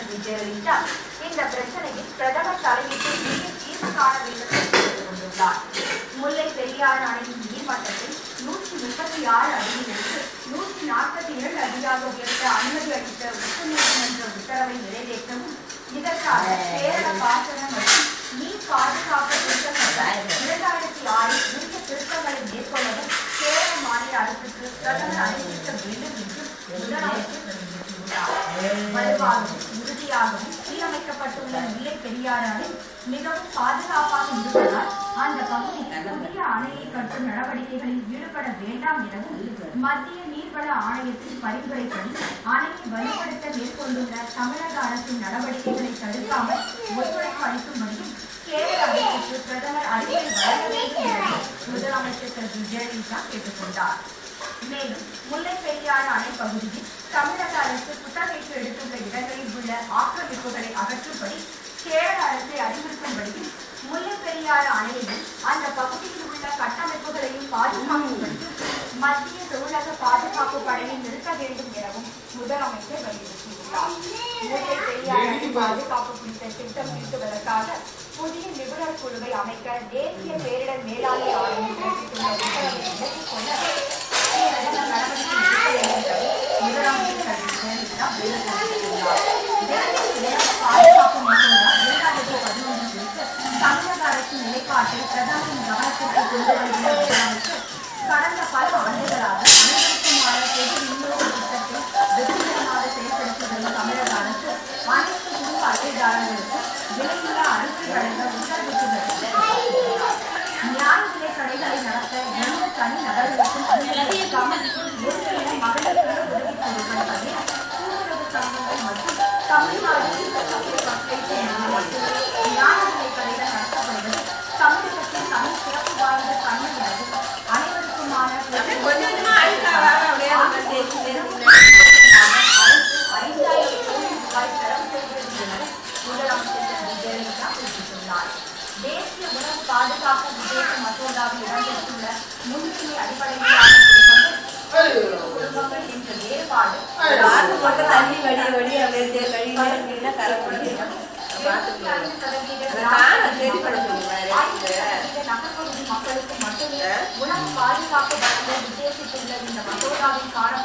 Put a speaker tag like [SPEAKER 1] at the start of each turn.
[SPEAKER 1] செல்வி ஜெயலலிதா இந்த பிரச்சனையில் பிரதமர் தலையிட்டு தீர்வு காண வேண்டும் என்று கேட்டுக் கொண்டுள்ளார். முல்லை பெரியாறு அணையின் நீர்மட்டத்தை 136 அடியிலிருந்து 147 அடியாக உயர்த்த அனுமதி அளித்த உச்சநீதிமன்ற உத்தரவை நிறைவேற்றவும் இதற்காக கேரள பாசன மற்றும் நீர் பாதுகாப்பு திருத்தங்கள் 2006 உரிய திருத்தங்களை மேற்கொள்ளவும் கேரள மாநில அரசுக்கு பிரதமர் அறிவிக்க வேண்டும் என்றும் முதலமைச்சர் தெரிவித்துள்ளார். வலுவாகவும் உறுதியாகவும் சீரமைக்கப்பட்டுள்ள முல்லை பெரியாறு அணை மிகவும் பாதுகாப்பாக இருப்பதால் அந்த பகுதியில் புதிய அணையை கட்டும் நடவடிக்கைகளில் ஈடுபட வேண்டாம் எனவும் மத்திய நீர்வள ஆணையத்தின் பரிந்துரைப்படி அணையை வலுப்படுத்த மேற்கொண்டுள்ள தமிழக அரசின் நடவடிக்கைகளை தடுக்காமல் ஒத்துழைப்பு அளிக்கும்படியும் கேரள அரசுக்கு பிரதமர் அறிவுரை வழங்க வேண்டும் என முதலமைச்சர் செல்வி ஜெயலலிதா கேட்டுக் கொண்டார். மேலும் முல்லை பெரியாறு அணை பகுதியில் தமிழக அரசு குத்தகைக்கு எடுத்துள்ள இடங்களில் உள்ள ஆக்கிரமிப்புகளை அகற்றும்படி கேரள அரசை அறிவுறுத்தும்படியும் முல்லை பெரியாறு அணையையும் அந்த பகுதியில் உள்ள கட்டமைப்புகளையும் பாதுகாக்கும்படியும் மத்திய தொழிலக பாதுகாப்பு படையை நிறுத்த வேண்டும் எனவும் முதலமைச்சர் வலியுறுத்தியுள்ளார். முல்லை பெரியாறு அணை பாதுகாப்பு குறித்த திட்டம் தீட்டுவதற்காக புதிய நிபுணர் குழுவை அமைக்க தேசிய பேரிடர் மேலாண்மை ஆணையம் பிறப்பித்துள்ள உத்தரவை விலக்கிக் கொள்ள முதலமைச்சர் ஜெயலலிதா வேண்டுகோள் பாதுகாப்பு மசோதா 2011 குறித்து தமிழக அரசின் நிலைப்பாட்டை பிரதமரின் கவனத்திற்கு கொண்டு வருகிற முதலமைச்சர் கடந்த பல ஆண்டுகளாக அனைவருக்குமான பொது விநியோக திட்டத்தை வெற்றிகரமாக செயல்படுத்தி வரும் தமிழக அரசு அனைத்து குடும்ப அட்டைதாரர்களுக்கும் விலையில்லா அரிசி வழங்க உத்தரவிட்டுள்ளது. நியாய விலை கடைகளை நடத்த எந்த தனி நபர்களுக்கும் ஒருங்கிணைந்த மகளிர் உதவி குழுக்கள் தவிர கூட்டுறவு சங்கங்கள் மற்றும் தமிழ்நாடு நியாய விலை கடைகள் நடத்தப்படுவது தமிழகத்தின் தனி சிறப்பு வாய்ந்த தன்மை எனவும் அனைவருக்குமான அரசு 5,000 கோடி ரூபாய் செலவு செய்கிறது எனவும் முதலமைச்சர் ஜெயலலிதா குறிப்பிட்டுள்ளார். தேசிய உணவு பாதுகாப்பு உத்தேச மசோதாவில் இடம்பெற்றுள்ள முன்னுரிமை அடிப்படையிலான குடும்பங்கள் என்ற வேறுபாடு நகர்பகுதி மக்களுக்கு மட்டுமே உணவு பாதுகாப்பு வழங்க உத்தேசித்துள்ள இந்த மசோதாவில் காணப்படும்